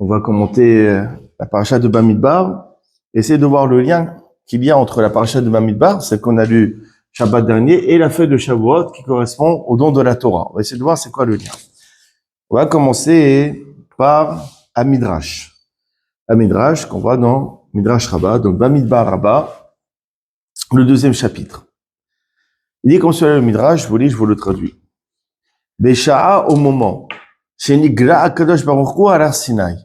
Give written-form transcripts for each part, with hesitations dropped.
On va commenter la paracha de Bamidbar, essayer de voir le lien qu'il y a entre la paracha de Bamidbar, celle qu'on a lue Shabbat dernier, et la feuille de Shavuot qui correspond au don de la Torah. On va essayer de voir c'est quoi le lien. On va commencer par Amidrash. Amidrash qu'on voit dans Midrash Rabbah, donc Bamidbar Rabbah, le deuxième chapitre. Il dit comme cela le Midrash, je vous lis, je vous le traduis. Besha'a au moment, Shenigra Akadosh Baruch Hu Har Sinai.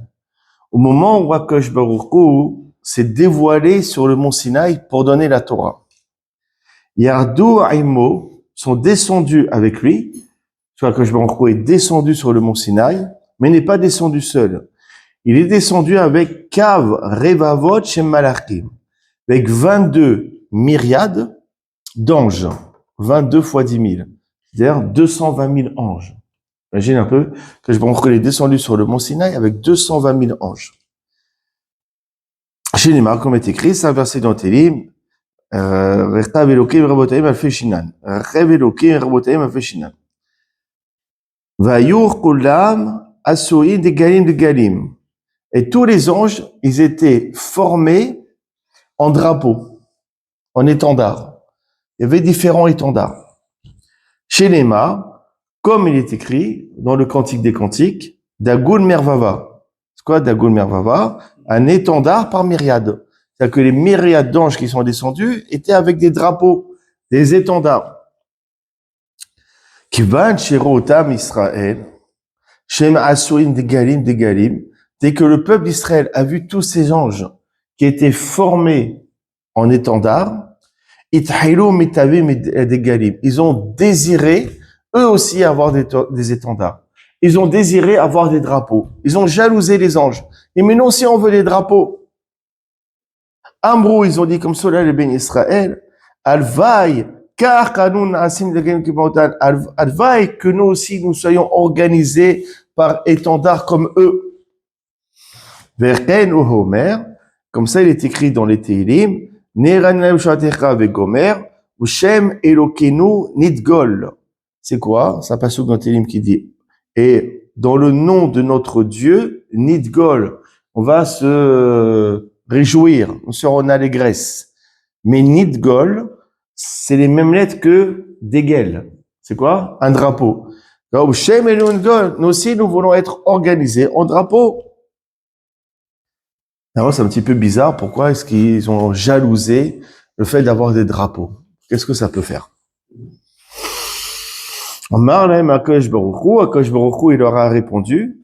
Au moment où Akadosh Baruch Hu s'est dévoilé sur le mont Sinaï pour donner la Torah. Yardu Aimo sont descendus avec lui. Soit Akadosh Baruch Hu est descendu sur le mont Sinaï, mais n'est pas descendu seul. Il est descendu avec Kav Revavot Shem Malachim, avec 22 myriades d'anges, 22 fois 10 000, c'est-à-dire 220 000 anges. Imagine un peu que je Baruch Hu est descendu sur le mont Sinaï avec 220 000 anges. Chez les marques, comme est écrit, c'est un verset dans Télim, Rechav Elokim Rabotaim Alfei Shinan. Rechav Elokim Rabotaim Alfei Shinan. Vayur Kulam Asoïd de Galim. Et tous les anges, ils étaient formés en drapeau, en étendard. Il y avait différents étendards. Chez les marques, comme il est écrit dans le Cantique des Cantiques, Dagul Mervava. C'est quoi Dagul Mervava? Un étendard par myriade. C'est-à-dire que les myriades d'anges qui sont descendus étaient avec des drapeaux, des étendards. Kivan Shirotam Israël, Shem Asurim de Galim. Dès que le peuple d'Israël a vu tous ces anges qui étaient formés en étendard, Ithaïlou Mitavim de Galim. Ils ont désiré, eux aussi, avoir des étendards. Ils ont désiré avoir des drapeaux. Ils ont jalousé les anges. Et mais non, si on veut des drapeaux. Ambrou, ils ont dit comme cela, les bénis Israël, Alvaï, car Kanoun Asim de Galim Kibotan, Alvaï, que nous aussi, nous soyons organisés par étendards comme eux. Verken ou Homer, comme ça il est écrit dans les Tehillim, Neranel Shatecha Vegomer, Ushem Elokenu Nidgol. C'est quoi? C'est un passage dans Tehillim qui dit, et dans le nom de notre Dieu, Nidgol, on va se réjouir, on sera en allégresse. Mais Nidgol, c'est les mêmes lettres que Degel. C'est quoi? Un drapeau. Donc, Ushem Elokenu Nidgol, nous aussi nous voulons être organisés en drapeau. Alors, c'est un petit peu bizarre. Pourquoi est-ce qu'ils ont jalousé le fait d'avoir des drapeaux? Qu'est-ce que ça peut faire? Akadosh Baruch Hu, il leur a répondu,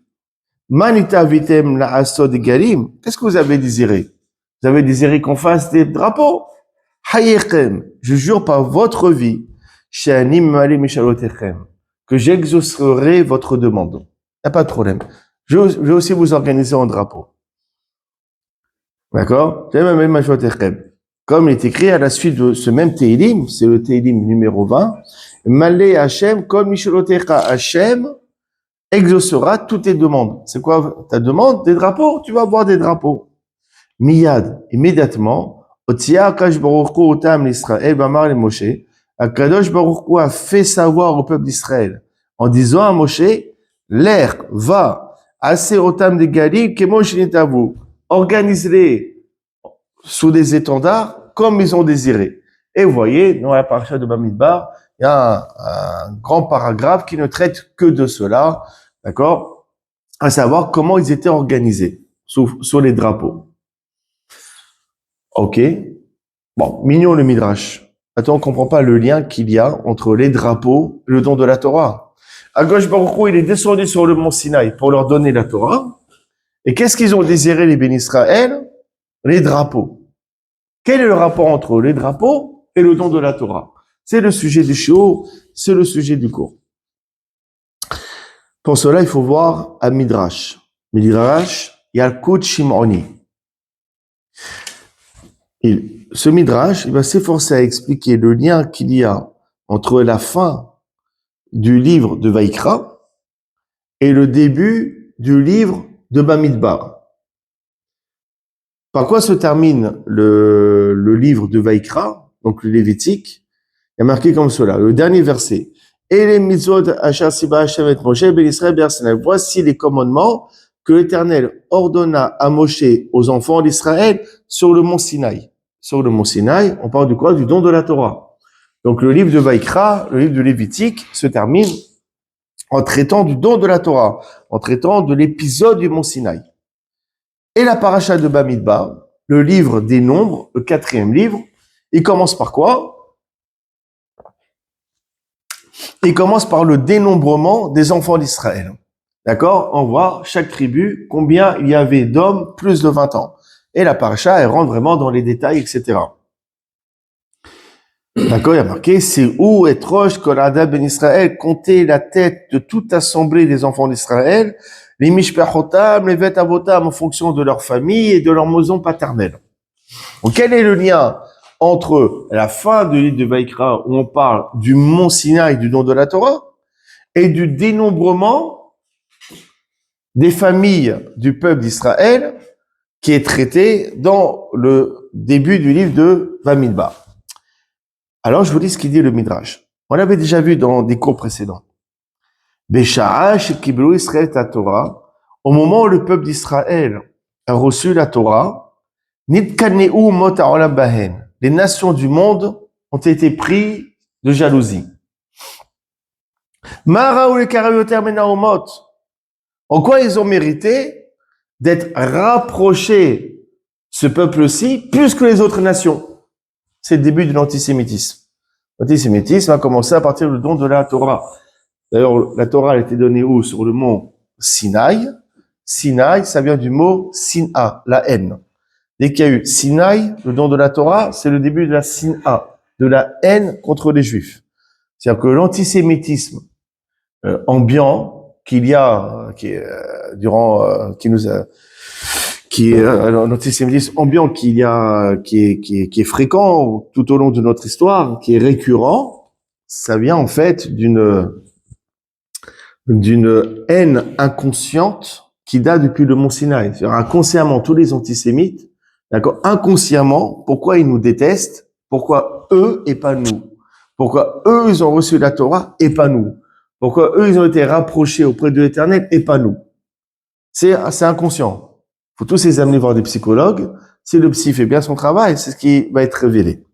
Manita vitem la asod galim. Qu'est-ce que vous avez désiré? Vous avez désiré qu'on fasse des drapeaux? Hayechem, je jure par votre vie, she'anim mali mishalotechem, que j'exaucerai votre demande. Il n'y a pas de problème. Je vais aussi vous organiser en drapeau. D'accord? Comme il est écrit à la suite de ce même Tehillim, c'est le Tehillim numéro 20, Malé Hachem, comme Mishelotecha Hachem, exaucera toutes tes demandes. C'est quoi ta demande? Des drapeaux? Tu vas avoir des drapeaux. Miyad, immédiatement, Otia Akash Baruch Hu Otam l'Israël, Bamar le Moshe, Akadosh Baruch Hu a fait savoir au peuple d'Israël, en disant à Moshe, l'air va, assez Otam de Galim, Kemosh Netavu. Organise-les sous des étendards comme ils ont désiré. Et vous voyez, dans la paracha de Bamidbar, il y a un grand paragraphe qui ne traite que de cela, d'accord? À savoir comment ils étaient organisés sur les drapeaux. Ok. Bon, mignon le Midrash. Attends, on comprend pas le lien qu'il y a entre les drapeaux et le don de la Torah. Akadosh Baruch Hu, il est descendu sur le mont Sinaï pour leur donner la Torah. Et qu'est-ce qu'ils ont désiré, les bénis Israël? Les drapeaux. Quel est le rapport entre les drapeaux et le don de la Torah? C'est le sujet du shiur, c'est le sujet du cours. Pour cela, il faut voir à Midrash. Midrash, Yalkut Shimoni. Ce Midrash, il va s'efforcer à expliquer le lien qu'il y a entre la fin du livre de Vaïkra et le début du livre de Bamidbar. Par quoi se termine le livre de Vaïkra, donc le Lévitique? Il y a marqué comme cela, le dernier verset. Et les mitzvot asher siba Hashem et Moshe ben Israël ber Sinaï. Voici les commandements que l'Éternel ordonna à Moshe, aux enfants d'Israël, sur le mont Sinaï. Sur le mont Sinaï, on parle de quoi? Du don de la Torah. Donc le livre de Vaïkra, le livre de Lévitique, se termine en traitant du don de la Torah, en traitant de l'épisode du mont Sinaï. Et la paracha de Bamidbar, le livre des nombres, le 4e livre, il commence par quoi? Il commence par le dénombrement des enfants d'Israël. D'accord? On voit chaque tribu, combien il y avait d'hommes plus de 20 ans. Et la paracha, elle rentre vraiment dans les détails, etc. D'accord? Il y a marqué, c'est où est Rosh Kolada ben Israël, compter la tête de toute assemblée des enfants d'Israël, les Mishpachotam, les Bet Avotam, en fonction de leur famille et de leur maison paternelle. Donc, quel est le lien entre la fin du livre de Vaïkra, où on parle du mont Sinaï, du don de la Torah, et du dénombrement des familles du peuple d'Israël, qui est traité dans le début du livre de Bamidbar. Alors, je vous dis ce qu'il dit le Midrash. On l'avait déjà vu dans des cours précédents. Besha'a shekiblu Israël ta Torah, au moment où le peuple d'Israël a reçu la Torah, nitkaneu mot ha'olam bahen, les nations du monde ont été pris de jalousie. Mara ou les karayoter menaomot, en quoi ils ont mérité d'être rapprochés, ce peuple-ci, plus que les autres nations? C'est le début de l'antisémitisme. L'antisémitisme a commencé à partir du don de la Torah. D'ailleurs, la Torah a été donnée où? Sur le mont Sinaï. Sinaï, ça vient du mot Sina, la haine. Dès qu'il y a eu Sinaï, le don de la Torah, c'est le début de la Sina, de la haine contre les Juifs. C'est-à-dire que l'antisémitisme ambiant qu'il y a, l'antisémitisme ambiant qu'il y a, qui est fréquent tout au long de notre histoire, qui est récurrent, ça vient en fait d'une haine inconsciente qui date depuis le mont Sinaï. C'est-à-dire inconsciemment, tous les antisémites, d'accord, inconsciemment, pourquoi ils nous détestent? Pourquoi eux et pas nous? Pourquoi eux, ils ont reçu la Torah et pas nous? Pourquoi eux, ils ont été rapprochés auprès de l'Éternel et pas nous? C'est inconscient. Faut tous les amener voir des psychologues. Si le psy fait bien son travail, c'est ce qui va être révélé.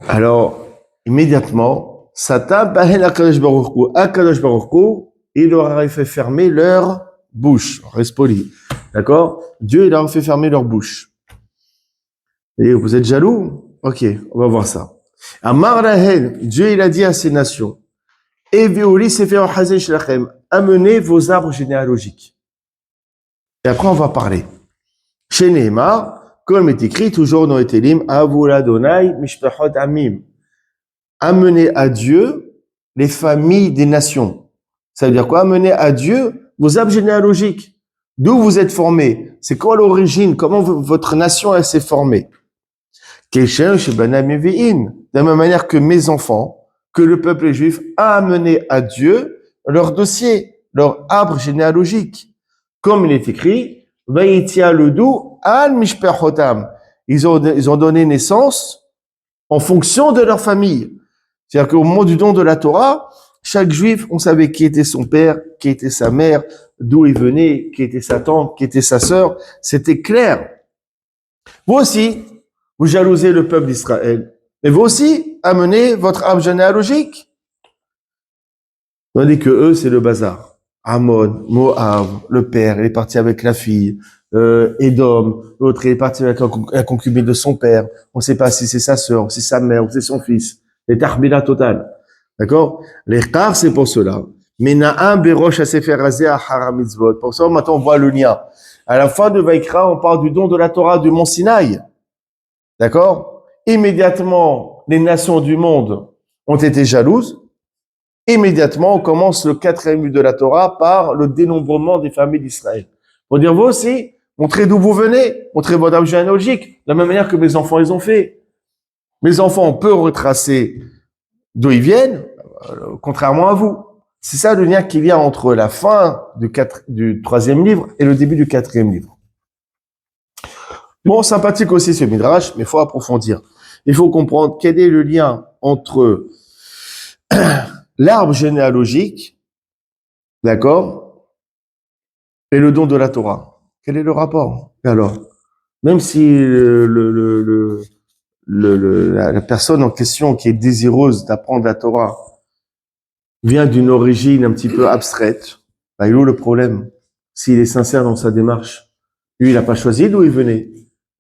Alors, immédiatement, Satan, Akadosh Baruch Hu, il leur a fait fermer leur bouche. Reste poli. D'accord? Dieu, il leur a fait fermer leur bouche. Et vous êtes jaloux? Ok, on va voir ça. Amar Lahen, Dieu, il a dit à ces nations, amenez vos arbres généalogiques. Et après, on va parler. Chez Nehemar, comme est écrit toujours dans les Télim, Avul Adonai Mishpachot Amim. Amenez à Dieu les familles des nations. Ça veut dire quoi? Amenez à Dieu vos arbres généalogiques. D'où vous êtes formés? C'est quoi l'origine? Comment votre nation elle s'est formée? De la même manière que mes enfants, que le peuple juif a amené à Dieu leur dossier, leur arbre généalogique. Comme il est écrit, Vaïtia Ledou al Mishpachotam. Ils ont donné naissance en fonction de leur famille. C'est-à-dire qu'au moment du don de la Torah, chaque juif, on savait qui était son père, qui était sa mère, d'où il venait, qui était sa tante, qui était sa sœur. C'était clair. Vous aussi, vous jalousez le peuple d'Israël. Mais vous aussi, amenez votre arbre généalogique. Tandis que eux, c'est le bazar. Amon, Moab, le père, il est parti avec la fille. Édom, l'autre, il est parti avec la concubine de son père. On ne sait pas si c'est sa sœur, ou si c'est sa mère, ou si c'est son fils. Les tarbila total. D'accord? Les qar, c'est pour cela. Mais Na'am berosh sefer hazeh achar mitzvot. Pour ça, maintenant, on voit le lien. À la fin de Vaïkra, on parle du don de la Torah du mont Sinaï. D'accord? Immédiatement, les nations du monde ont été jalouses. Immédiatement, on commence le 4e livre de la Torah par le dénombrement des familles d'Israël. Pour dire, vous aussi, montrez d'où vous venez, montrez votre arbre généalogique, de la même manière que mes enfants, ils ont fait. Mes enfants, on peut retracer d'où ils viennent, contrairement à vous. C'est ça le lien qu'il y a entre la fin du 3e livre et le début du 4e livre. Bon, sympathique aussi ce Midrash, mais il faut approfondir. Il faut comprendre quel est le lien entre l'arbre généalogique, d'accord, et le don de la Torah. Quel est le rapport? Et alors, même si la personne en question qui est désireuse d'apprendre la Torah vient d'une origine un petit peu abstraite, bah, il est où le problème? S'il est sincère dans sa démarche, lui, il n'a pas choisi d'où il venait.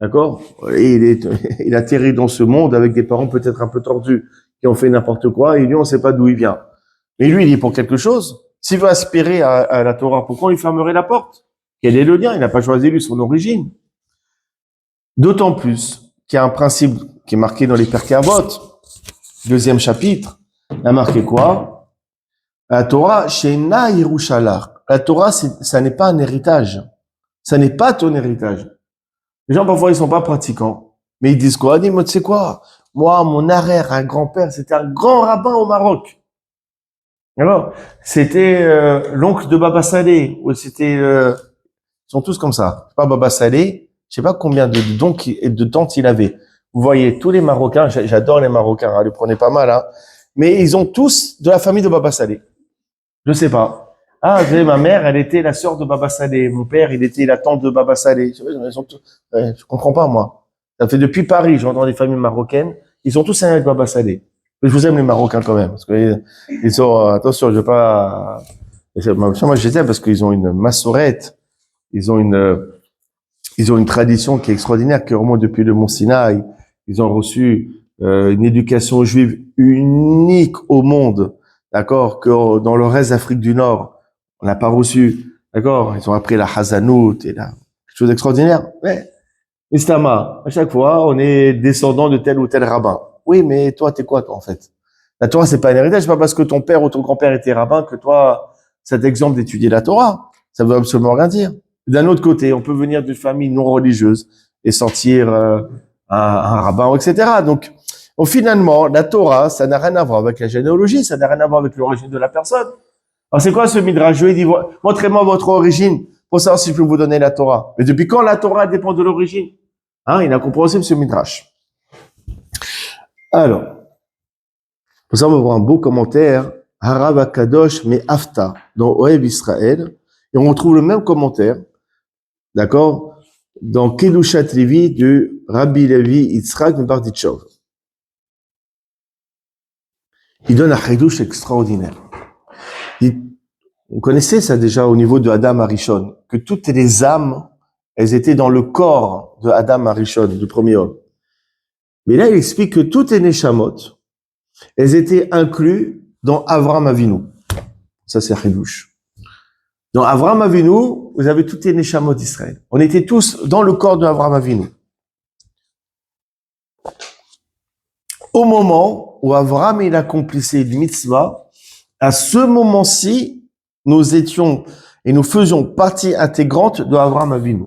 D'accord? Et il atterrit dans ce monde avec des parents peut-être un peu tordus, qui ont fait n'importe quoi, et lui, on ne sait pas d'où il vient. Mais lui, il est pour quelque chose. S'il veut aspirer à la Torah, pourquoi il fermerait la porte? Quel est le lien? Il n'a pas choisi, lui, son origine. D'autant plus qu'il y a un principe qui est marqué dans les Pirkei Avot, deuxième chapitre. Il a marqué quoi? La Torah, Sheina Yerushalar. La Torah, ça n'est pas un héritage. Ça n'est pas ton héritage. Les gens, parfois, ils sont pas pratiquants. Mais ils disent quoi? Ils disent, moi, tu sais quoi? Moi, mon arrière-grand-père, c'était un grand rabbin au Maroc. Alors, c'était l'oncle de Baba Saleh, ou c'était... ils sont tous comme ça. C'est pas Baba Saleh, je sais pas combien de tantes il avait. Vous voyez, tous les Marocains, j'adore les Marocains, hein, les prenez pas mal, hein, mais ils ont tous de la famille de Baba Saleh. Je sais pas. Ah, vous savez, ma mère, elle était la sœur de Baba Saleh. Mon père, il était la tante de Baba Saleh. Je comprends pas, moi. Ça fait depuis Paris, j'entends des familles marocaines. Ils sont tous avec Baba Saleh. Mais je vous aime les Marocains quand même. Parce que ils sont, attention, je veux pas, moi, je les aime parce qu'ils ont une massorette. Ils ont une tradition qui est extraordinaire, qui remonte depuis le Mont Sinaï. Ils ont reçu une éducation juive unique au monde, d'accord, que dans le reste d'Afrique du Nord, on n'a pas reçu, d'accord. Ils ont appris la Hazanout et quelque chose d'extraordinaire. Mais Istama, à chaque fois, on est descendant de tel ou tel rabbin. Oui, mais toi, t'es quoi, toi, en fait? La Torah, c'est pas un héritage, c'est pas parce que ton père ou ton grand-père était rabbin que toi, ça t'exemple d'étudier la Torah. Ça veut absolument rien dire. D'un autre côté, on peut venir d'une famille non religieuse et sortir un rabbin, etc. Donc, finalement, la Torah, ça n'a rien à voir avec la généalogie, ça n'a rien à voir avec l'origine de la personne. Alors, c'est quoi ce midrash? Il dit, montrez-moi votre origine pour savoir si je peux vous donner la Torah. Mais depuis quand la Torah dépend de l'origine? Hein, il a compris ce midrash. Alors, pour ça, on va voir un beau commentaire, Harav Akadosh mais Afta, dans Oev Israël, et on retrouve le même commentaire, d'accord, dans Kedushat Levi de Rabbi Levi Yitzhak Barditchov. Il donne un chidush extraordinaire. On connaissait ça déjà au niveau de Adam Arishon, que toutes les âmes, elles étaient dans le corps de Adam Arishon, du premier homme. Mais là, il explique que toutes les neshamot, elles étaient incluses dans Avram Avinu. Ça, c'est chidush. Dans Avram Avinu, vous avez toutes les neshamot d'Israël. On était tous dans le corps de Avram Avinu. Au moment où Avram il accomplissait le mitzvah, à ce moment-ci, nous étions et nous faisions partie intégrante de Avram Avinu.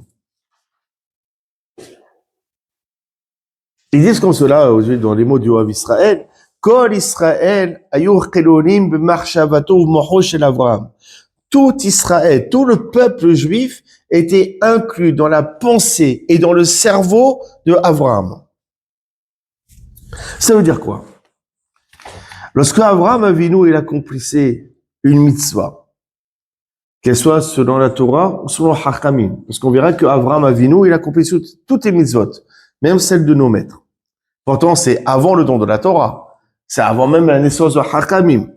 Ils disent comme cela dans les mots du Oav Israël, Kol Israël ayur kelonim b'marshavato u'mocho shel Avram. Tout Israël, tout le peuple juif était inclus dans la pensée et dans le cerveau de Avram. Ça veut dire quoi? Lorsque Avram Avinu il accomplissait une mitzvah, qu'elle soit selon la Torah ou selon Hachamim, parce qu'on verra que Avram Avinu il accomplissait toutes les mitzvot, même celles de nos maîtres. Pourtant, c'est avant le don de la Torah, c'est avant même la naissance de Hachamim.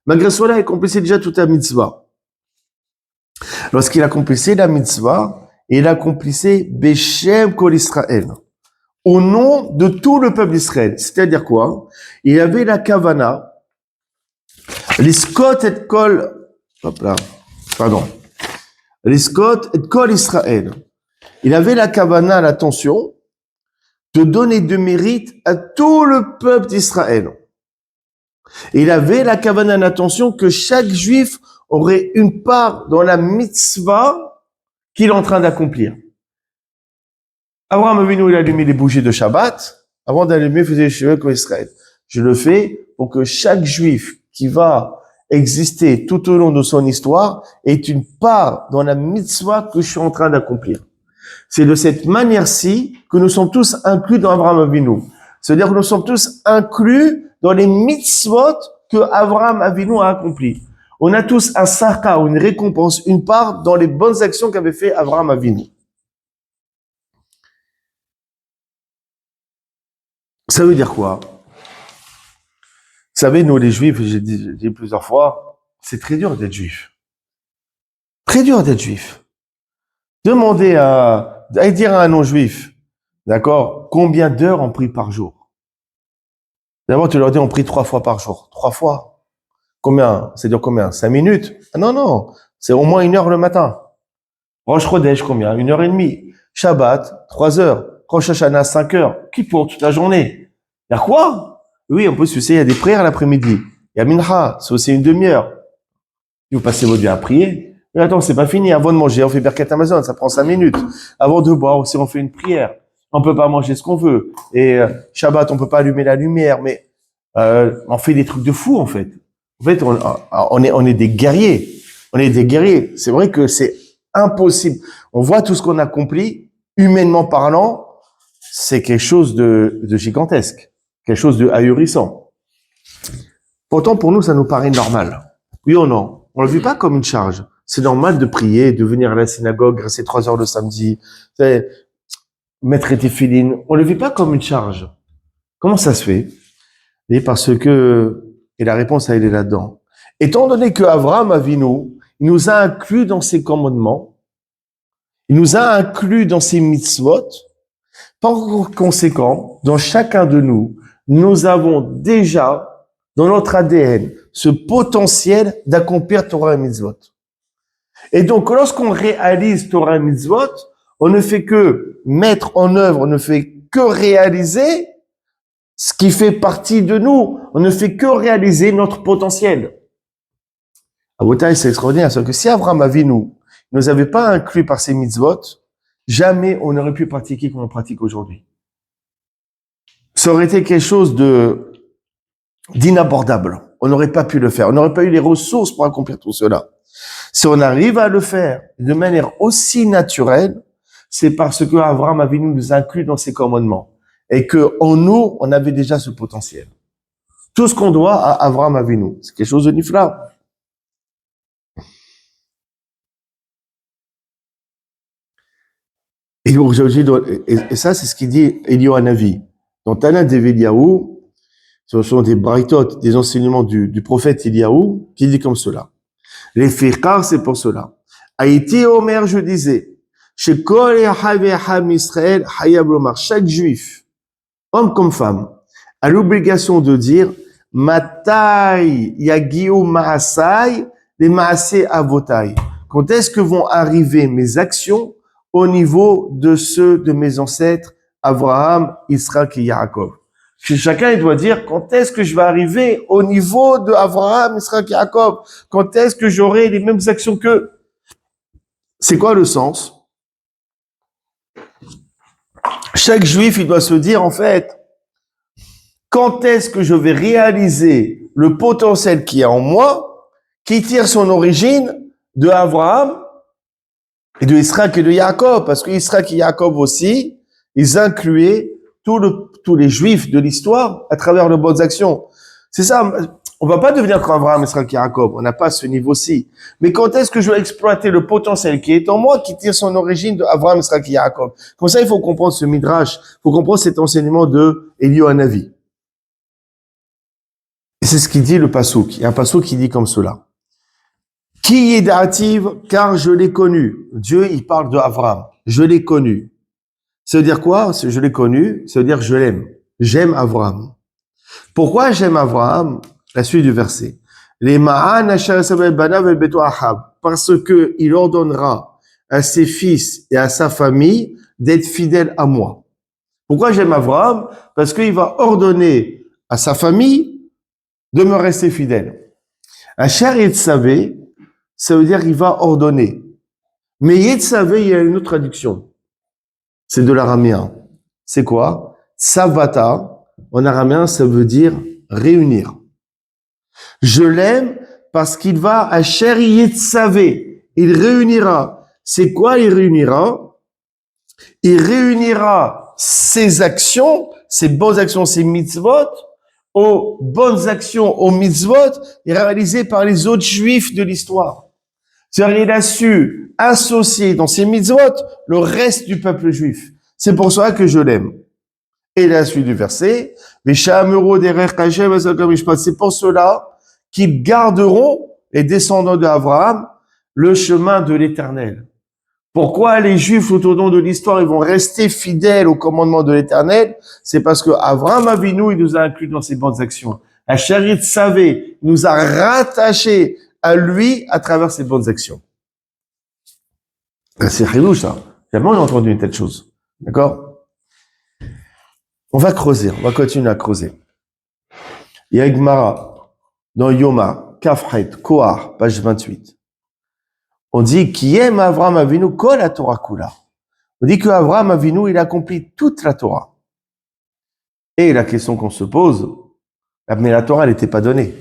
Malgré cela, il accomplissait déjà toute la mitzvah. Lorsqu'il accomplissait la mitzvah, il accomplissait Beshem Kol Israël, au nom de tout le peuple d'Israël. C'est-à-dire quoi? Il avait la kavana, l'iskot et kol, l'iskot et kol Israël. Il avait la kavana, l'attention, de donner de mérite à tout le peuple d'Israël. Et il avait la kavana, l'attention que chaque juif aurait une part dans la mitzvah qu'il est en train d'accomplir. Abraham Avinu, il allumait les bougies de Shabbat. Avant d'allumer, il faisait les cheveux comme Israël. Je le fais pour que chaque juif qui va exister tout au long de son histoire ait une part dans la mitzvah que je suis en train d'accomplir. C'est de cette manière-ci que nous sommes tous inclus dans Abraham Avinu. C'est-à-dire que nous sommes tous inclus dans les mitzvot que Abraham Avinu a accomplis. On a tous un sarka, une récompense, une part dans les bonnes actions qu'avait fait Abraham Avinu. Ça veut dire quoi? Vous savez, nous les juifs, j'ai dit plusieurs fois, c'est très dur d'être juif. Très dur d'être juif. Demandez à dire à un non-juif, d'accord, combien d'heures on prie par jour? D'abord, tu leur dis on prie 3 fois par jour. 3 fois? Combien? Ça dure combien? 5 minutes? Ah non, non, c'est au moins 1 heure le matin. Rosh Chodesh, combien? 1h30. Shabbat, 3 heures. Rosh Hashanah, 5 heures. Qui pour toute la journée? Il y a quoi? Oui, on peut se il y a des prières l'après-midi. Il y a Mincha, c'est aussi une demi-heure. Vous passez votre vie à prier. Mais attends, c'est pas fini. Avant de manger, on fait Birkat Amazon, ça prend 5 minutes. Avant de boire aussi, on fait une prière. On peut pas manger ce qu'on veut. Et Shabbat, on peut pas allumer la lumière, mais on fait des trucs de fou en fait. En fait, on est des guerriers. On est des guerriers. C'est vrai que c'est impossible. On voit tout ce qu'on accomplit, humainement parlant, c'est quelque chose de gigantesque, quelque chose de ahurissant. Pourtant, pour nous, ça nous paraît normal. Oui ou non? On le vit pas comme une charge. C'est normal de prier, de venir à la synagogue, rester 3 heures le samedi, mettre tes filines. On le vit pas comme une charge. Comment ça se fait? Et parce que, et la réponse, elle est là-dedans. Étant donné que Abraham Avinu, il nous a inclus dans ses commandements, il nous a inclus dans ses mitzvot, par conséquent, dans chacun de nous, nous avons déjà, dans notre ADN, ce potentiel d'accomplir Torah et mitzvot. Et donc, lorsqu'on réalise Torah et mitzvot, on ne fait que mettre en œuvre, on ne fait que réaliser ce qui fait partie de nous. On ne fait que réaliser notre potentiel. À Botaï, c'est extraordinaire. C'est que si Abraham Avinu ne nous avait pas inclus par ses mitzvot, jamais on n'aurait pu pratiquer comme on pratique aujourd'hui. Ça aurait été quelque chose d'inabordable. On n'aurait pas pu le faire. On n'aurait pas eu les ressources pour accomplir tout cela. Si on arrive à le faire de manière aussi naturelle, c'est parce que Abraham Avinu nous inclut dans ses commandements. Et que en nous, on avait déjà ce potentiel. Tout ce qu'on doit à Abraham Avinu, c'est quelque chose de nifla. Et ça, c'est ce qu'il dit Eliyahu Hanavi. Dans Tana d'Eliyahu, ce sont des braïtot, des enseignements du prophète Eliyahu, qui dit comme cela. Les fiqar, c'est pour cela. Haïti Omer, je disais, chez Kol Ham Israël, Hayab Lomar, chaque juif, homme comme femme, a l'obligation de dire Matai Yagiu Maasai, les Maasé Avotai. Quand est-ce que vont arriver mes actions au niveau de ceux de mes ancêtres, Abraham, Israël et Yaakov? Chacun, il doit dire, quand est-ce que je vais arriver au niveau de Abraham, Israël et Yaakov? Quand est-ce que j'aurai les mêmes actions qu'eux? C'est quoi le sens? Chaque juif, il doit se dire, en fait, quand est-ce que je vais réaliser le potentiel qui est en moi, qui tire son origine de Abraham et de Israël et de Yaakov? Parce que Israël et Yaakov aussi, ils incluaient tous les juifs de l'histoire à travers de bonnes actions. C'est ça. On va pas devenir comme Abraham, Israël et Yaakov. On n'a pas ce niveau-ci. Mais quand est-ce que je vais exploiter le potentiel qui est en moi, qui tire son origine de Abraham, Israël et Yaakov? Comme ça, il faut comprendre ce midrash. Il faut comprendre cet enseignement de Eliyahu Hanavi. Et c'est ce qu'il dit le passouk. Il y a un passouk qui dit comme cela. Qui est da'ativ, car je l'ai connu. Dieu, il parle de Abraham. Je l'ai connu. Ça veut dire quoi? Je l'ai connu, ça veut dire je l'aime. J'aime Abraham. Pourquoi j'aime Abraham? La suite du verset. Parce que il ordonnera à ses fils et à sa famille d'être fidèles à moi. Pourquoi j'aime Abraham? Parce qu'il va ordonner à sa famille de me rester fidèle. Asher Yetzavé, ça veut dire qu'il va ordonner. Mais Yetzavé, il y a une autre traduction. C'est de l'araméen. C'est quoi? Savata, en araméen, ça veut dire réunir. Je l'aime parce qu'il va à Asher Yetzavé. Il réunira. C'est quoi il réunira? Il réunira ses actions, ses bonnes actions, ses mitzvot, aux bonnes actions, aux mitzvot, réalisées par les autres juifs de l'histoire. C'est-à-dire, il a su associer dans ses mitzvot le reste du peuple juif. C'est pour ça que je l'aime. Et la suite du verset, c'est pour cela qu'ils garderont, les descendants d'Abraham, le chemin de l'éternel. Pourquoi les Juifs tout au long de l'histoire, ils vont rester fidèles au commandement de l'éternel? C'est parce que Abraham Avinu, il nous a inclus dans ses bonnes actions. La Charit savait, il nous a rattachés à lui à travers ses bonnes actions. C'est chidouche, ça. Jamais on a entendu une telle chose. D'accord? On va creuser, on va continuer à creuser. Il y a Gemara, dans Yoma, Kafhet, Kohar, page 28. On dit qui aime Avraham Avinu kol la Torah kula. On dit que Avraham Avinu, il accomplit toute la Torah. Et la question qu'on se pose, mais la Torah, elle n'était pas donnée.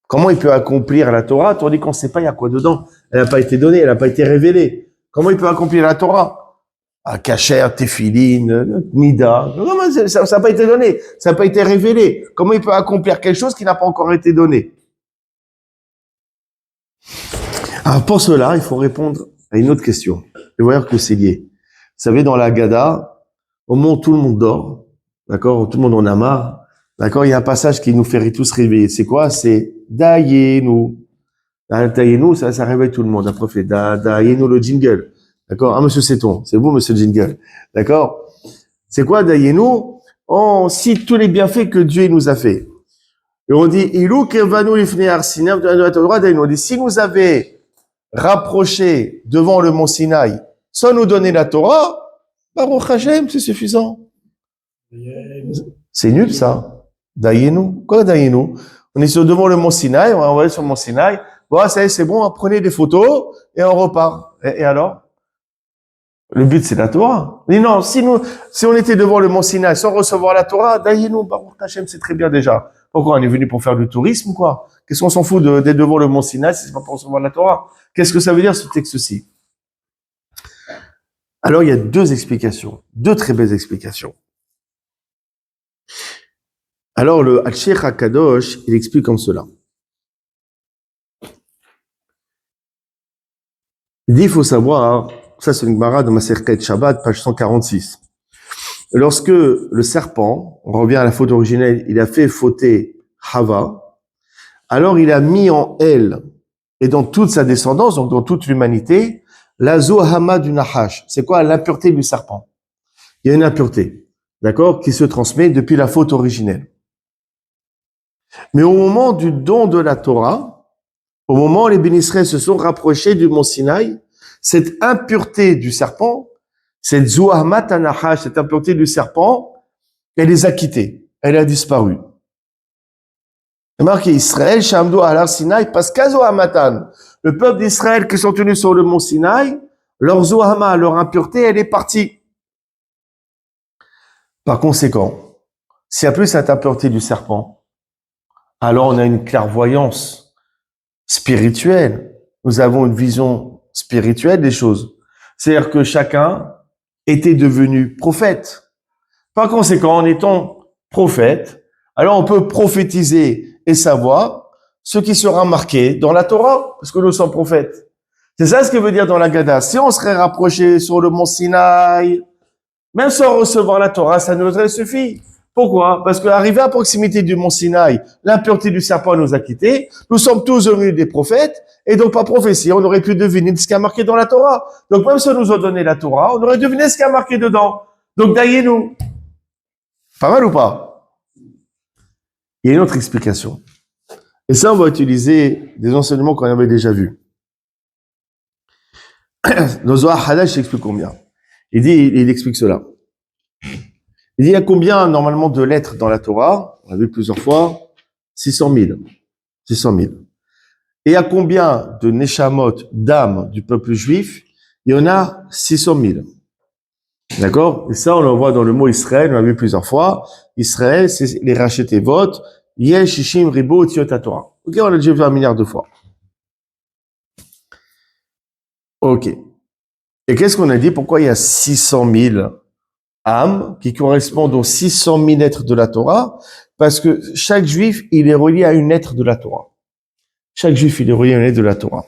Comment il peut accomplir la Torah, tandis qu'on ne sait pas il y a quoi dedans? Elle n'a pas été donnée, elle n'a pas été révélée. Comment il peut accomplir la Torah? Kacher, Tefilin, Nida. Non, ça n'a pas été donné, ça n'a pas été révélé. Comment il peut accomplir quelque chose qui n'a pas encore été donné? Alors pour cela, il faut répondre à une autre question. Et voir que c'est lié. Vous savez, dans la Haggadah, au moment où tout le monde dort, d'accord, tout le monde en a marre, d'accord, il y a un passage qui nous fait tous réveiller. C'est quoi? C'est Dayenu. Dayenu, ça réveille tout le monde. Après, on fait Dayenu le jingle. D'accord? Ah, monsieur Seton, c'est vous, monsieur Jingle. D'accord? C'est quoi Dayenu? On cite tous les bienfaits que Dieu nous a fait. Et on dit, Ilou kevanu lifnei har Sinai, on dit, si nous avait rapproché devant le mont Sinaï, sans nous donner la Torah, Baruch Hashem, c'est suffisant. C'est nul, ça. Dayenu. Quoi, Dayenu? On est devant le mont Sinaï, on va aller sur le mont Sinaï. Bon, ça y est, c'est bon, prenez des photos, et on repart. Et alors? Le but, c'est la Torah. Mais non, si on était devant le mont Sinaï sans recevoir la Torah, Dayenu, Baruch Hashem, c'est très bien déjà. Pourquoi? On est venu pour faire du tourisme, quoi? Qu'est-ce qu'on s'en fout d'être devant le mont Sinaï si c'est pas pour recevoir la Torah? Qu'est-ce que ça veut dire, ce texte-ci? Alors, il y a deux explications. Deux très belles explications. Alors, le Al-Sheikh HaKadosh, il explique comme cela. Il dit, il faut savoir, ça c'est une Gemara de Maserhet Shabbat, page 146. Lorsque le serpent, on revient à la faute originelle, il a fait fauter Hava, alors il a mis en elle, et dans toute sa descendance, donc dans toute l'humanité, la Zohama du Nahash. C'est quoi l'impureté du serpent? Il y a une impureté, d'accord, qui se transmet depuis la faute originelle. Mais au moment du don de la Torah, au moment où les bénis Israël se sont rapprochés du mont Sinaï, cette impureté du serpent, cette Zohamat Anahash, cette impureté du serpent, elle les a quittés, elle a disparu. C'est marqué Israël, Shamdo Alar Sinaï, parce qu'à Zohamatan, le peuple d'Israël qui sont tenus sur le mont Sinaï, leur Zohama, leur impureté, elle est partie. Par conséquent, s'il n'y a plus cette impureté du serpent, alors on a une clairvoyance spirituelle. Nous avons une vision spirituelle des choses. C'est-à-dire que chacun était devenu prophète. Par conséquent, en étant prophète, alors on peut prophétiser et savoir ce qui sera marqué dans la Torah, parce que nous sommes prophètes. C'est ça ce que veut dire dans la Haggadah. Si on serait rapproché sur le mont Sinaï, même sans recevoir la Torah, ça nous aurait suffi. Pourquoi? Parce qu'arrivé à proximité du mont Sinaï, l'impureté du serpent nous a quittés, nous sommes tous devenus des prophètes, et donc par prophétie, on aurait pu deviner ce qui a marqué dans la Torah. Donc même si on nous a donné la Torah, on aurait deviné ce qui a marqué dedans. Donc daillez-nous. Pas mal ou pas? Il y a une autre explication. Et ça, on va utiliser des enseignements qu'on avait déjà vus. Dans Zohar Hadash, il explique combien. Il explique cela. Il dit, il y a combien, normalement, de lettres dans la Torah? On l'a vu plusieurs fois. 600 000. 600 000. Et il y a combien de neshamot, d'âmes du peuple juif? Il y en a 600 000. D'accord? Et ça, on le voit dans le mot Israël, on l'a vu plusieurs fois. Israël, c'est les rachetés votes. Yesh, Shishim, Ribo, Tiot, Torah. Ok, on l'a déjà vu 1 milliard de fois. Ok. Et qu'est-ce qu'on a dit? Pourquoi il y a 600 000 Am, qui correspondent aux 600 000 lettres de la Torah, parce que chaque juif, il est relié à une lettre de la Torah. Chaque juif, il est relié à une lettre de la Torah.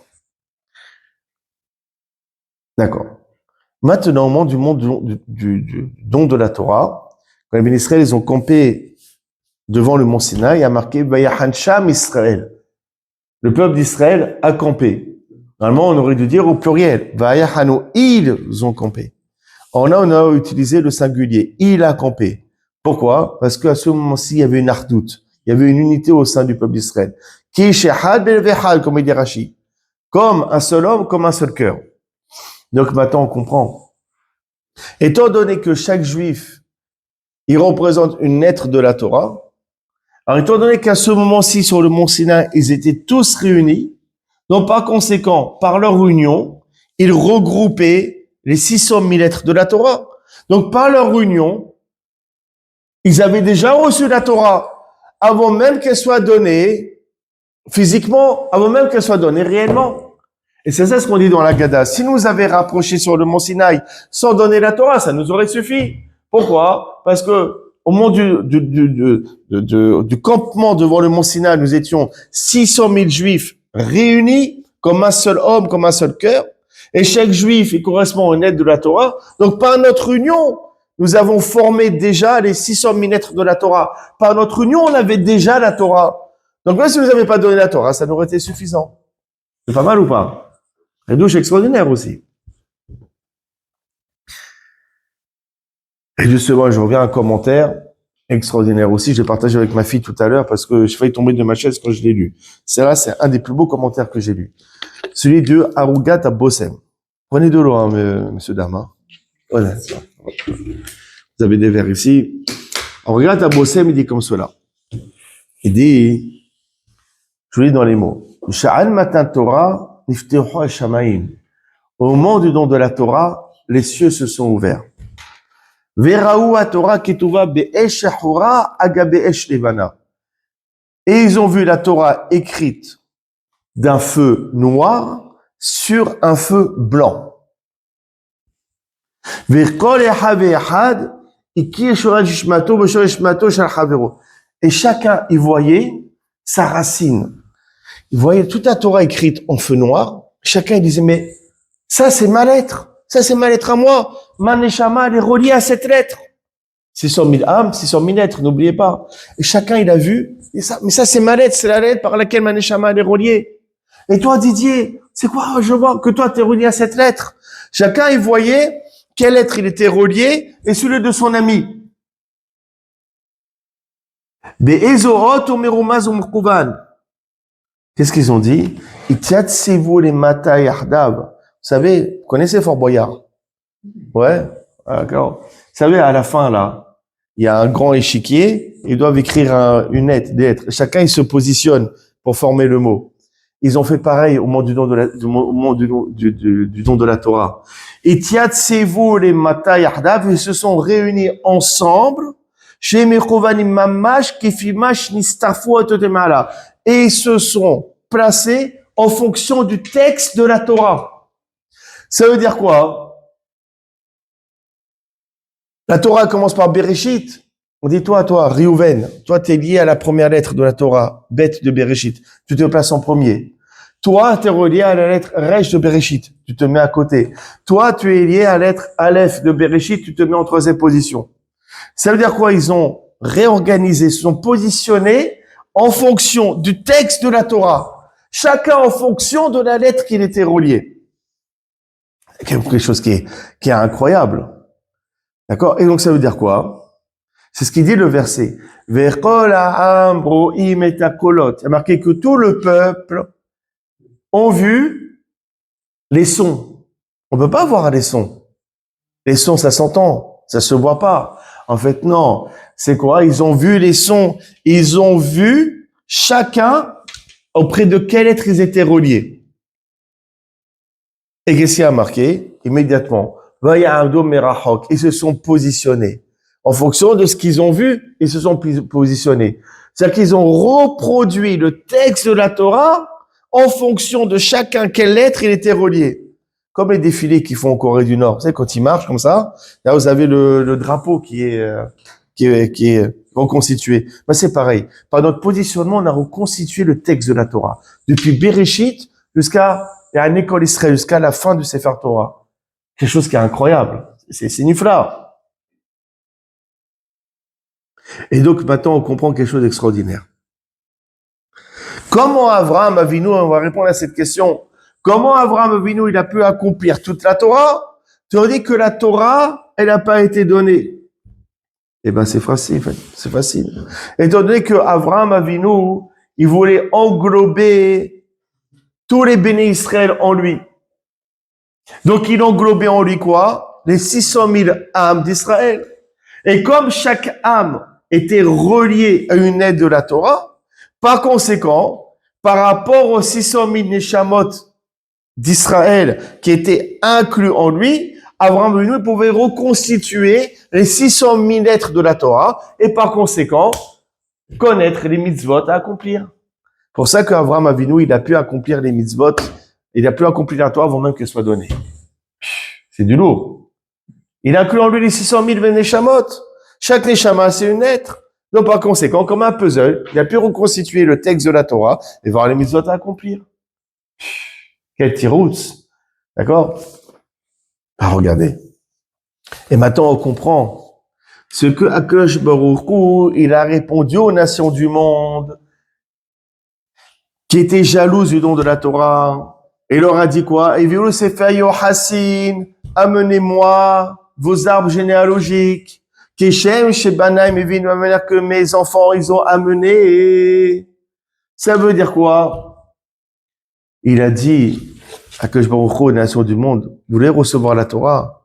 D'accord. Maintenant, au moment du don de la Torah, quand les bénis Israël, ils ont campé devant le mont Sinaï, il y a marqué Vayahan Sham Israël. Le peuple d'Israël a campé. Normalement, on aurait dû dire au pluriel. Vayahanu, ils ont campé. On a utilisé le singulier. Il a campé. Pourquoi? Parce qu'à ce moment-ci, il y avait une ardoute. Il y avait une unité au sein du peuple d'Israël. Qui shehad belvehal, comme il dit Rashi. Comme un seul homme, comme un seul cœur. Donc maintenant, on comprend. Étant donné que chaque juif, il représente une lettre de la Torah, alors étant donné qu'à ce moment-ci, sur le mont Sinaï, ils étaient tous réunis, donc par conséquent, par leur union, ils regroupaient les 600 000 lettres de la Torah. Donc par leur union, ils avaient déjà reçu la Torah avant même qu'elle soit donnée physiquement, avant même qu'elle soit donnée réellement. Et c'est ça ce qu'on dit dans la Gada. Si nous avions rapproché sur le mont Sinaï sans donner la Torah, ça nous aurait suffi. Pourquoi? Parce que au moment du campement devant le mont Sinaï, nous étions 600 000 juifs réunis comme un seul homme, comme un seul cœur. Et chaque juif, il correspond à une lettre de la Torah. Donc par notre union, nous avons formé déjà les 600 000 lettres de la Torah. Par notre union, on avait déjà la Torah. Donc même si vous n'avez pas donné la Torah, ça nous aurait été suffisant. C'est pas mal ou pas? Un douche extraordinaire aussi. Et justement, je reviens à un commentaire extraordinaire aussi. Je l'ai partagé avec ma fille tout à l'heure parce que j'ai failli tomber de ma chaise quand je l'ai lu. C'est un des plus beaux commentaires que j'ai lu. Celui de Arugat Abossem. Prenez de l'eau, hein, monsieur Dama. Voilà. Vous avez des verres ici. Arugat Abossem, il dit comme cela. Il dit, je vous lis dans les mots. Sha'an matan Torah, niftehu shamaim. Au moment du don de la Torah, les cieux se sont ouverts. Veraou à Torah ketuva be'esh shahura aga be'esh levana. Et ils ont vu la Torah écrite d'un feu noir sur un feu blanc. Ve'kol echad ve'echad ikir shoraj shmato b'shoraj shmato shel chavero. Et chacun y voyait sa racine. Il voyait toute la Torah écrite en feu noir. Chacun il disait, mais ça c'est ma lettre. Ça c'est ma lettre à moi. Ma neshama, elle est reliée à cette lettre. 600 000 âmes, 600 000 lettres, n'oubliez pas. Et chacun il a vu, et ça, mais ça c'est ma lettre, c'est la lettre par laquelle ma neshama, elle est reliée. Et toi Didier, c'est quoi? Je vois que toi t'es relié à cette lettre. Chacun il voyait quelle lettre il était relié et celui de son ami. Be'ezorot umerumaz umkuvan. Qu'est-ce qu'ils ont dit? Itiatsevou les matay yardav. Vous savez, vous connaissez Fort Boyard? Ouais? D'accord. Vous savez, à la fin, là, il y a un grand échiquier, ils doivent écrire une lettre, des lettres. Chacun, il se positionne pour former le mot. Ils ont fait pareil au moment du don de la, au moment du don de la Torah. Itiatsevou les matay yardav, ils se sont réunis ensemble, chez Mechovanim Mamash, Kefimash Nistafu Atotemala. Et ils se sont placés en fonction du texte de la Torah. Ça veut dire quoi? La Torah commence par Bereshit. On dit toi, Reuven, toi t'es lié à la première lettre de la Torah, bête de Bereshit. Tu te places en premier. Toi, t'es relié à la lettre Resh de Bereshit. Tu te mets à côté. Toi, tu es lié à la lettre Aleph de Bereshit. Tu te mets en troisième position. Ça veut dire quoi? Ils ont réorganisé, se sont positionnés en fonction du texte de la Torah. Chacun en fonction de la lettre qu'il était relié. C'est quelque chose qui est incroyable. D'accord? Et donc ça veut dire quoi? C'est ce qu'il dit le verset. Ve'kol ha'am ro'im et hakolot. Il y a marqué que tout le peuple ont vu les sons. On ne peut pas voir les sons. Les sons, ça s'entend, ça se voit pas. En fait, non. C'est quoi? Ils ont vu les sons. Ils ont vu chacun auprès de quelle lettre ils étaient reliés. Et qu'est-ce qu'il y a marqué? Immédiatement. Ils se sont positionnés. En fonction de ce qu'ils ont vu, ils se sont positionnés. C'est-à-dire qu'ils ont reproduit le texte de la Torah en fonction de chacun quelle lettre il était relié. comme les défilés qu'ils font en Corée du Nord. Vous savez, quand ils marchent comme ça, là, vous avez le drapeau qui est reconstitué. Ben, c'est pareil. Par notre positionnement, on a reconstitué le texte de la Torah. Depuis Bereshit jusqu'à une école Israël, jusqu'à la fin du Sefer Torah. Quelque chose qui est incroyable. C'est nifla. Et donc, maintenant, on comprend quelque chose d'extraordinaire. Comment Abraham Avinu, on va répondre à cette question, comment Abraham Avinu, il a pu accomplir toute la Torah? Tu as dit que la Torah, elle n'a pas été donnée. Eh ben, c'est facile, c'est facile. Étant donné que Abraham Avinu, il voulait englober tous les bénis Israël en lui. Donc, il englobait en lui quoi? Les 600 000 âmes d'Israël. Et comme chaque âme était reliée à une aide de la Torah, par conséquent, par rapport aux 600 000 Neshamot d'Israël qui étaient inclus en lui, Abraham Avinu pouvait reconstituer les 600 000 lettres de la Torah et par conséquent, connaître les mitzvot à accomplir. Pour ça qu'Abraham Avinu, il a pu accomplir les mitzvot, il a pu accomplir la Torah avant même qu'elle soit donnée. C'est du lourd. Il inclut en lui les 600 000 Neshamot. Chaque Neshama, c'est une lettre. Donc, par conséquent, comme un puzzle, il a pu reconstituer le texte de la Torah et voir les mitzvot à accomplir. Quel tiroutz. D'accord? Ah, regardez. Et maintenant, on comprend ce que Akadosh Baruch Hu, il a répondu aux nations du monde qui étaient jalouses du don de la Torah. Et il leur a dit quoi? Et violu sefer Yochassin, amenez-moi vos arbres généalogiques. Keshem Shebanaim Evin, de la manière que mes enfants, ils ont amené. Ça veut dire quoi? Il a dit à Akadosh Baruch Hu, aux nations du monde, vous voulez recevoir la Torah,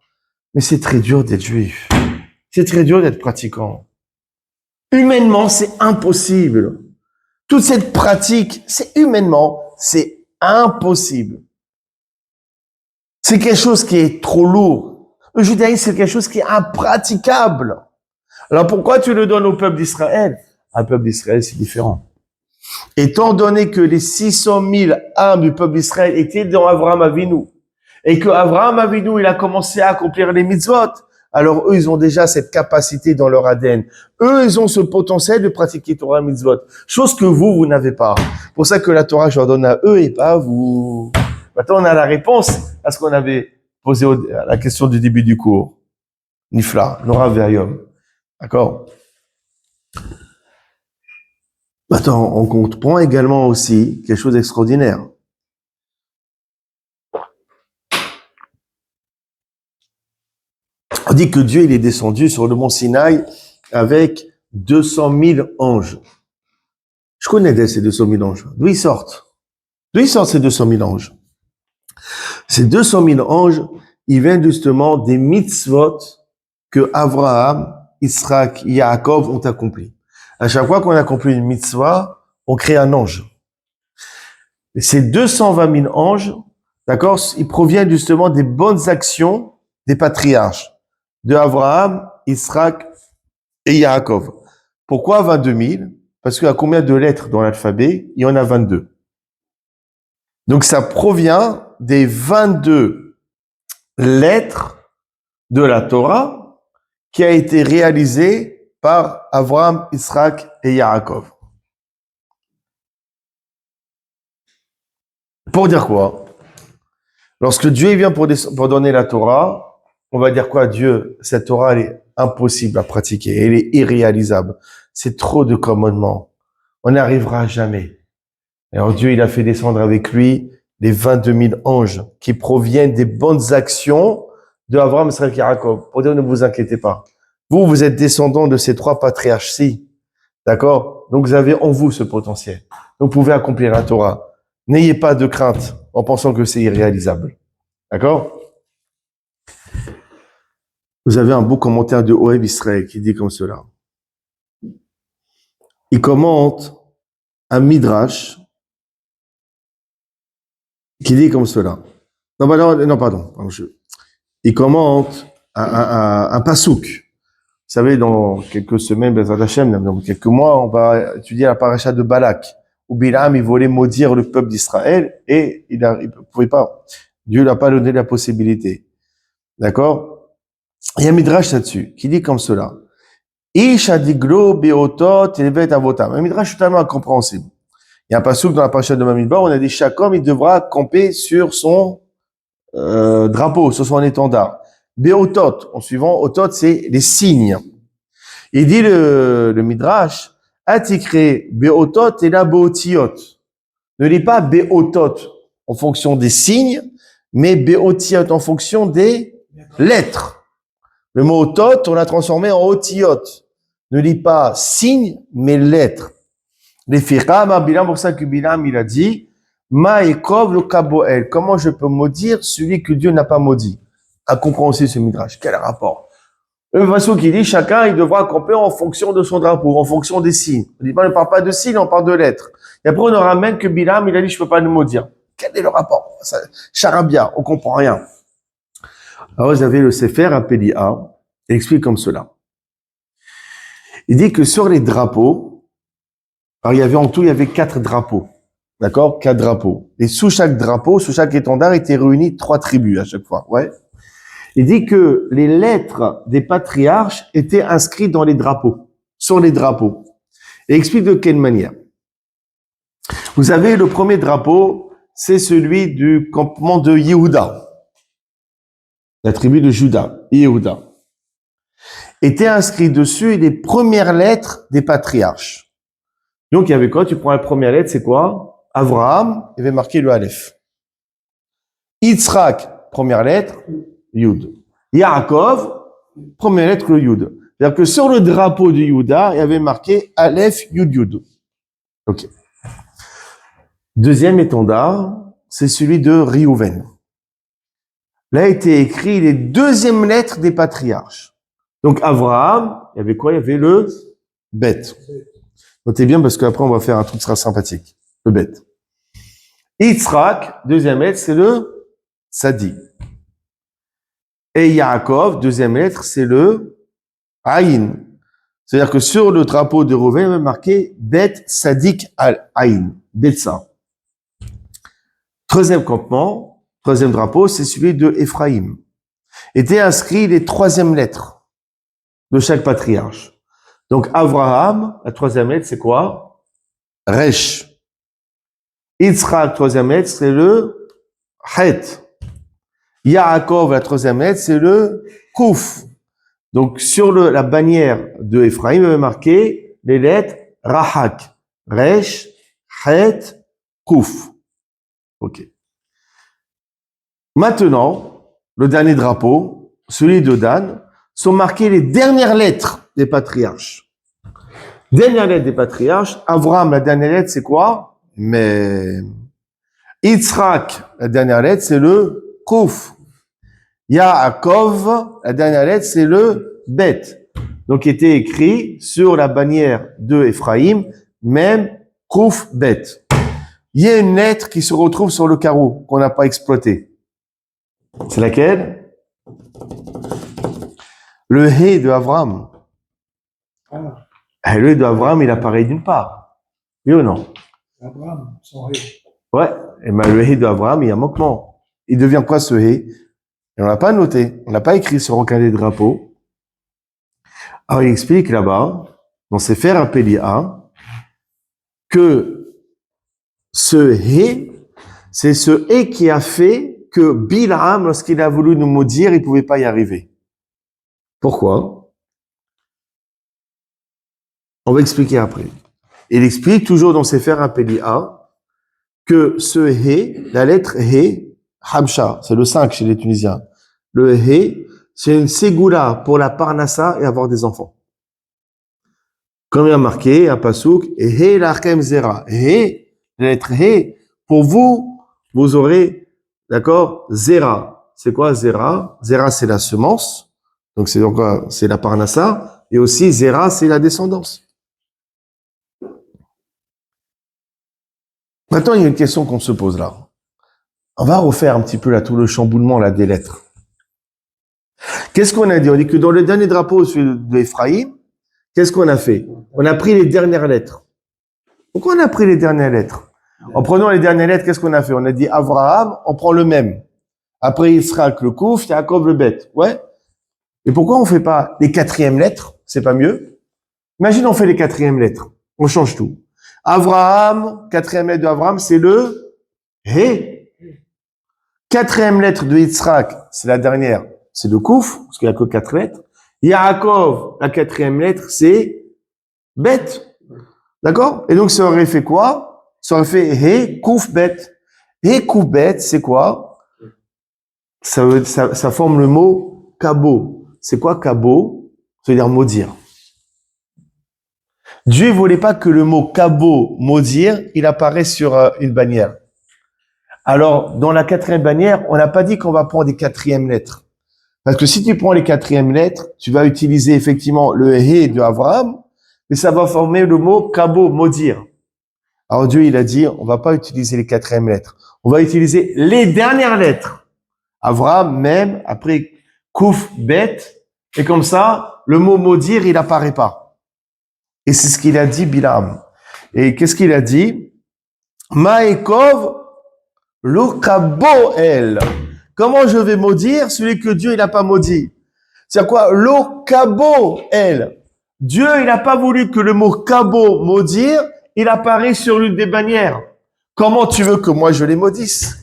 mais c'est très dur d'être juif. C'est très dur d'être pratiquant. Humainement, c'est impossible. Toute cette pratique, c'est impossible. C'est quelque chose qui est trop lourd. Le judaïsme, c'est quelque chose qui est impraticable. Alors pourquoi tu le donnes au peuple d'Israël? Un peuple d'Israël, c'est différent. Étant donné que les 600 000 âmes du peuple d'Israël étaient dans Abraham Avinu, et que Abraham Avinu, il a commencé à accomplir les mitzvot, alors eux, ils ont déjà cette capacité dans leur ADN. Eux, ils ont ce potentiel de pratiquer Torah mitzvot. Chose que vous n'avez pas. C'est pour ça que la Torah, je leur donne à eux et pas à vous. Maintenant, on a la réponse à ce qu'on avait posé à la question du début du cours. Nifla, Nora Verium. D'accord? Maintenant, on comprend également aussi quelque chose d'extraordinaire. On dit que Dieu, il est descendu sur le mont Sinaï avec 200 000 anges. Je connais ces 200 000 anges. D'où ils sortent? D'où ils sortent ces 200 000 anges? Ces 200 000 anges, ils viennent justement des mitzvot que Abraham, Israël, Yaakov ont accompli. À chaque fois qu'on accomplit une mitzvah, on crée un ange. Et ces 220 000 anges, d'accord, ils proviennent justement des bonnes actions des patriarches, de Abraham, Israël et Yaakov. Pourquoi 22 000? Parce qu'il y a combien de lettres dans l'alphabet? Il y en a 22. Donc ça provient des 22 lettres de la Torah qui a été réalisée par Abraham, Israël et Yaakov. Pour dire quoi? Lorsque Dieu vient pour donner la Torah, on va dire quoi? Dieu, cette Torah, elle est impossible à pratiquer, elle est irréalisable. C'est trop de commandements. On n'arrivera jamais. Alors Dieu, il a fait descendre avec lui les 22 000 anges qui proviennent des bonnes actions de Abraham, Israël et Yaakov. Pour dire, ne vous inquiétez pas. Vous êtes descendants de ces trois patriarches-ci. D'accord? Donc vous avez en vous ce potentiel. Donc vous pouvez accomplir la Torah. N'ayez pas de crainte en pensant que c'est irréalisable. D'accord? Vous avez un beau commentaire de Oev Israël qui dit comme cela. Il commente un midrash qui dit comme cela. Non, pardon. Il commente un pasouk. Vous savez, dans quelques semaines, Bezrat Hashem, dans quelques mois, on va étudier la paracha de Balak, où Bilam, il voulait maudire le peuple d'Israël et il ne pouvait pas. Dieu n'a pas donné la possibilité. D'accord? Il y a un midrash là-dessus qui dit comme cela. Ish adiglo beotot elvet avotam. Un midrash totalement incompréhensible. Il y a un passouk dans la paracha de Bamidbar, on a dit chaque homme, il devra camper sur son drapeau, sur son étendard. Beotot, en suivant, otot, c'est les signes. Il dit le midrash, atikre beotot et la beotiot. Ne lis pas beotot en fonction des signes, mais beotiot en fonction des lettres. Le mot otot, on l'a transformé en otiot. Ne lis pas signe, mais lettres. Les firama, Bilam, pour ça que Bilam, il a dit, Ma'ekov le kaboel. Comment je peux maudire celui que Dieu n'a pas maudit? Incompréhensible ce midrash. Quel rapport? Le façon qui dit, chacun, il devra camper en fonction de son drapeau, en fonction des signes. On dit, on ne parle pas de signes, on parle de lettres. Et après, on ramène que Bilam, il a dit, je peux pas le maudire. Quel est le rapport? Ça, charabia, on comprend rien. Alors, vous avez le Sefer Apélia, il explique comme cela. Il dit que sur les drapeaux, alors il y avait en tout, il y avait 4 drapeaux. D'accord? 4 drapeaux. Et sous chaque drapeau, sous chaque étendard, étaient réunis 3 tribus à chaque fois. Ouais. Il dit que les lettres des patriarches étaient inscrites dans les drapeaux, sur les drapeaux. Et il explique de quelle manière. Vous avez le premier drapeau, c'est celui du campement de Yehuda. La tribu de Juda, Yehuda. Étaient inscrits dessus les premières lettres des patriarches. Donc, il y avait quoi? Tu prends la première lettre, c'est quoi? Avraham, il y avait marqué le Aleph. Yitzhak, première lettre, Yud. Yaakov, première lettre, le Yud. C'est-à-dire que sur le drapeau de Yehuda, il y avait marqué Aleph, Yud, Yud. Ok. Deuxième étendard, c'est celui de Réhouven. Là a été écrit les deuxièmes lettres des patriarches. Donc, Avraham, il y avait quoi? Il y avait le Bet. Notez bien parce qu'après on va faire un truc qui sera sympathique. Le Bet. Yitzhak, deuxième lettre, c'est le Sadi. Et Yaakov, deuxième lettre, c'est le Aïn. C'est-à-dire que sur le drapeau de Reuven, il y avait marqué Bet Sadik Al-Aïn. Betsa. Troisième campement, troisième drapeau, c'est celui de Ephraïm. Étaient inscrits les troisièmes lettres de chaque patriarche. Donc, Avraham, la troisième lettre, c'est quoi? Resh. Yitzhak, troisième lettre, c'est le Het. Yaakov, la troisième lettre, c'est le Kouf. Donc, sur la bannière de Ephraïm, il y avait marqué les lettres Rahak. Resh, Het, Kouf. Ok. Maintenant, le dernier drapeau, celui de Dan, sont marquées les dernières lettres des patriarches. Dernière lettre des patriarches, Avraham, la dernière lettre, c'est quoi? Mais Yitzhak, la dernière lettre, c'est le Kouf. Yaakov, la dernière lettre, c'est le Bet. Donc, il était écrit sur la bannière de Ephraïm, même Kouf Bet. Il y a une lettre qui se retrouve sur le carreau qu'on n'a pas exploité. C'est laquelle? Le He de Avraham. Le He de Avraham, il apparaît d'une part. Oui ou non? Abraham, son He. Ouais. Et ben, le He de Avraham, il y a un manquement. Il devient quoi ce He? Et on l'a pas noté. On l'a pas écrit sur aucun des drapeaux. Alors, il explique là-bas, dans Sefer Apélia, que ce He, c'est ce He qui a fait que Bilam, lorsqu'il a voulu nous maudire, il pouvait pas y arriver. Pourquoi? On va expliquer après. Il explique toujours dans Sefer Apélia que ce He, la lettre He, Hamsha, c'est le 5 chez les Tunisiens. Le He, c'est une ségoula pour la parnassa et avoir des enfants. Comme il y a marqué, un pasouk, He lachem zera. He, la lettre He, pour vous, vous aurez, d'accord, zera. C'est quoi zera? Zera, c'est la semence. Donc c'est la parnassa. Et aussi, zera, c'est la descendance. Maintenant, il y a une question qu'on se pose là. On va refaire un petit peu là tout le chamboulement là des lettres. Qu'est-ce qu'on a dit? On dit que dans le dernier drapeau de Ephraïm, qu'est-ce qu'on a fait? On a pris les dernières lettres. Pourquoi on a pris les dernières lettres? En prenant les dernières lettres, qu'est-ce qu'on a fait? On a dit Avraham, on prend le même. Après Yitzhak, le Kouf, Yaakov, le Bet. Ouais. Et pourquoi on fait pas les quatrièmes lettres? C'est pas mieux? Imagine, on fait les quatrièmes lettres. On change tout. Avraham, quatrième lettre de Avraham, c'est le He. Quatrième lettre de Yitzhak, c'est la dernière, c'est le Kouf, parce qu'il n'y a que 4 lettres. Yaakov, la quatrième lettre, c'est Bet. D'accord? Et donc, ça aurait fait quoi? Ça aurait fait He, Kouf, Bet. He, Kouf, Bet, c'est quoi? Ça forme le mot Kabo. C'est quoi Kabo? Ça veut dire maudire. Dieu ne voulait pas que le mot Kabo, maudire, il apparaisse sur une bannière. Alors, dans la quatrième bannière, on n'a pas dit qu'on va prendre des quatrièmes lettres. Parce que si tu prends les quatrièmes lettres, tu vas utiliser effectivement le He de Abraham, mais ça va former le mot Kabo, maudire. Alors Dieu, il a dit, on va pas utiliser les quatrièmes lettres. On va utiliser les dernières lettres. Abraham, même, après Kouf, Bet, et comme ça, le mot maudire, il apparaît pas. Et c'est ce qu'il a dit, Bilam. Et qu'est-ce qu'il a dit? Maekov, lo Kabo el. Comment je vais maudire celui que Dieu, il n'a pas maudit? C'est quoi? Lo Kabo el. Dieu, il n'a pas voulu que le mot Kabo, maudire, il apparaît sur l'une des bannières. Comment tu veux que moi je les maudisse?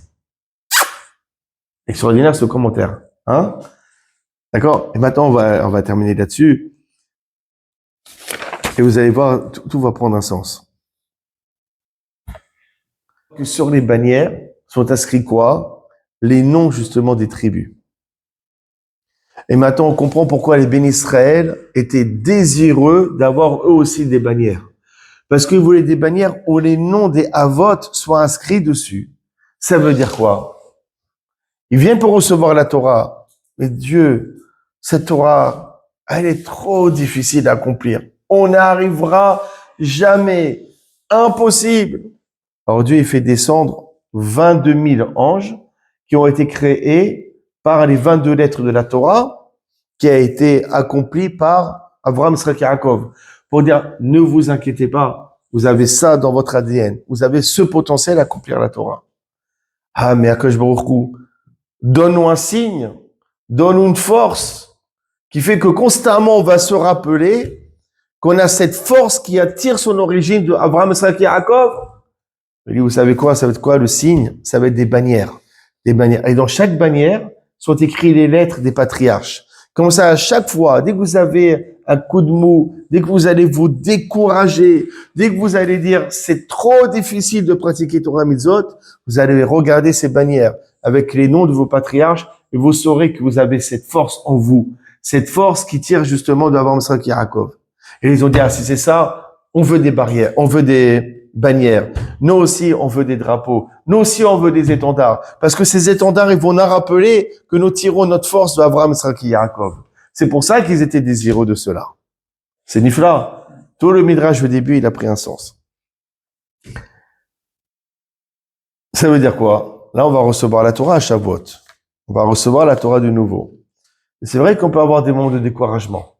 Extraordinaire ce commentaire. Hein? D'accord? Et maintenant, on va terminer là-dessus. Et vous allez voir, tout va prendre un sens. Que sur les bannières sont inscrits quoi? Les noms justement des tribus. Et maintenant, on comprend pourquoi les bénis Israël étaient désireux d'avoir eux aussi des bannières. Parce qu'ils voulaient des bannières où les noms des Havot soient inscrits dessus. Ça veut dire quoi? Ils viennent pour recevoir la Torah. Mais Dieu, cette Torah, elle est trop difficile à accomplir. On n'arrivera jamais. Impossible. Alors Dieu, il fait descendre 22 000 anges qui ont été créés par les 22 lettres de la Torah qui a été accomplie par Avraham, Yitzhak, Yaakov. Pour dire, ne vous inquiétez pas, vous avez ça dans votre ADN. Vous avez ce potentiel à accomplir la Torah. Ah, mais Akash Baruch Hu, donne-nous un signe, donne-nous une force qui fait que constamment on va se rappeler qu'on a cette force qui attire son origine de Avraham, Yitzhak, Yaakov. Il dit, vous savez quoi? Ça va être quoi le signe? Ça va être des bannières. Des bannières. Et dans chaque bannière sont écrites les lettres des patriarches. Comme ça, à chaque fois, dès que vous avez un coup de mou, dès que vous allez vous décourager, dès que vous allez dire c'est trop difficile de pratiquer Torah Mitzvot, vous allez regarder ces bannières avec les noms de vos patriarches et vous saurez que vous avez cette force en vous. Cette force qui tire justement d'Avraham, Yitzhak, Yaakov. Et ils ont dit, ah, si c'est ça, on veut des barrières, on veut des bannières. Nous aussi, on veut des drapeaux. Nous aussi, on veut des étendards. Parce que ces étendards, ils vont nous rappeler que nous tirons notre force d'Avraham, Yitzhak et Yaakov. C'est pour ça qu'ils étaient désireux de cela. C'est Nifla. Tout le Midrash au début, il a pris un sens. Ça veut dire quoi? Là, on va recevoir la Torah à Shavuot. On va recevoir la Torah de nouveau. Et c'est vrai qu'on peut avoir des moments de découragement.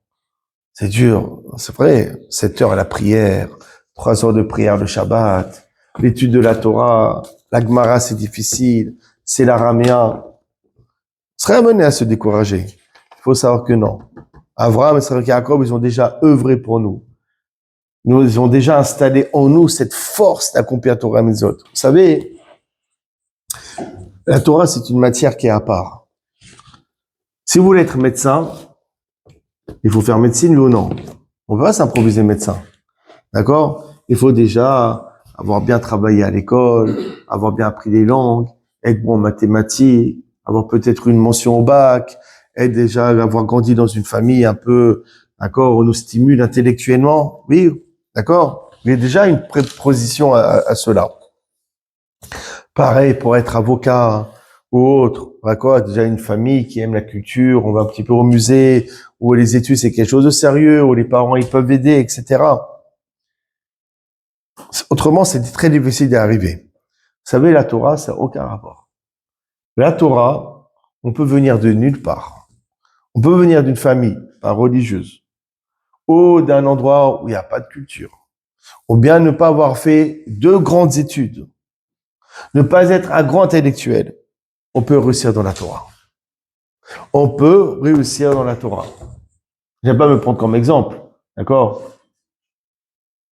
C'est dur. C'est vrai. 7 heures à la prière. 3 heures de prière le Shabbat, l'étude de la Torah, la Gemara c'est difficile, c'est l'araméen. On serait amené à se décourager. Il faut savoir que non. Avraham et Yaakov, ils ont déjà œuvré pour nous. Ils ont déjà installé en nous cette force d'accomplir Torah Mitzvot. Vous savez, la Torah c'est une matière qui est à part. Si vous voulez être médecin, il faut faire médecine, oui ou non? On ne peut pas s'improviser médecin. D'accord? Il faut déjà avoir bien travaillé à l'école, avoir bien appris les langues, être bon en mathématiques, avoir peut-être une mention au bac, être déjà avoir grandi dans une famille un peu, d'accord, on nous stimule intellectuellement. Oui, d'accord? Il y a déjà une préposition à cela. Pareil pour être avocat ou autre, d'accord? Déjà une famille qui aime la culture, on va un petit peu au musée, où les études c'est quelque chose de sérieux, où les parents ils peuvent aider, etc. Autrement, c'est très difficile d'y arriver. Vous savez, la Torah, ça n'a aucun rapport. La Torah, on peut venir de nulle part. On peut venir d'une famille, pas religieuse, ou d'un endroit où il n'y a pas de culture, ou bien ne pas avoir fait de grandes études, ne pas être un grand intellectuel. on peut réussir dans la Torah. On peut réussir dans la Torah. Je vais pas me prendre comme exemple, d'accord?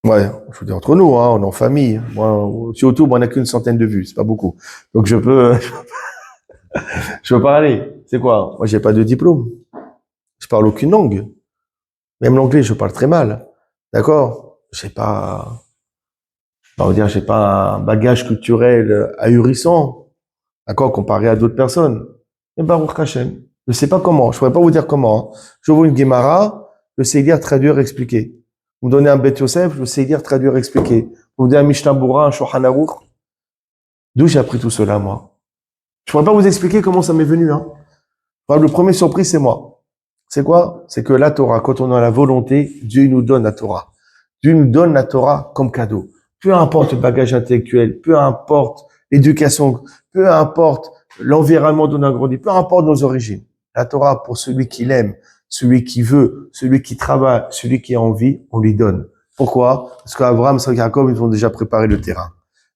Ouais, je veux dire entre nous, hein, on est en famille. Moi, sur YouTube, on n'a qu'une centaine de vues, c'est pas beaucoup. Donc je peux parler. C'est quoi? Moi, j'ai pas de diplôme. Je parle aucune langue. Même l'anglais, je parle très mal. D'accord? On va dire, j'ai pas un bagage culturel ahurissant. D'accord? Comparé à d'autres personnes. Mais Baruch Hashem. Je sais pas comment. Je pourrais pas vous dire comment. Hein. Je vois une Gemara, je sais lire, traduire, expliquer. Vous me donnez un Bet Yosef, je sais lire, traduire, expliquer. Vous me donnez un Mishnah Berurah, un Shulchan Aruch. D'où j'ai appris tout cela, moi? Je pourrais pas vous expliquer comment ça m'est venu, hein. Enfin, le premier surprise, c'est moi. C'est quoi? C'est que la Torah, quand on a la volonté, Dieu nous donne la Torah. Dieu nous donne la Torah comme cadeau. Peu importe le bagage intellectuel, peu importe l'éducation, peu importe l'environnement dont on a grandi, peu importe nos origines. La Torah, pour celui qui l'aime, celui qui veut, celui qui travaille, celui qui a envie, on lui donne. Pourquoi? Parce qu'Abraham, Isaac, Jacob, ils ont déjà préparé le terrain.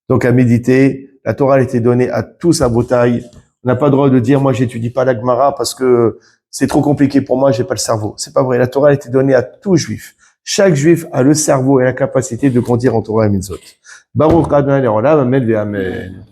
Donc à méditer, la Torah a été donnée à tous à Botaï. On n'a pas le droit de dire, moi, j'étudie pas la Gemara parce que c'est trop compliqué pour moi, j'ai pas le cerveau. C'est pas vrai. La Torah a été donnée à tout juif. Chaque juif a le cerveau et la capacité de grandir en Torah et Mitzvot. Baruch Adonai Olam, Amen ve Amen.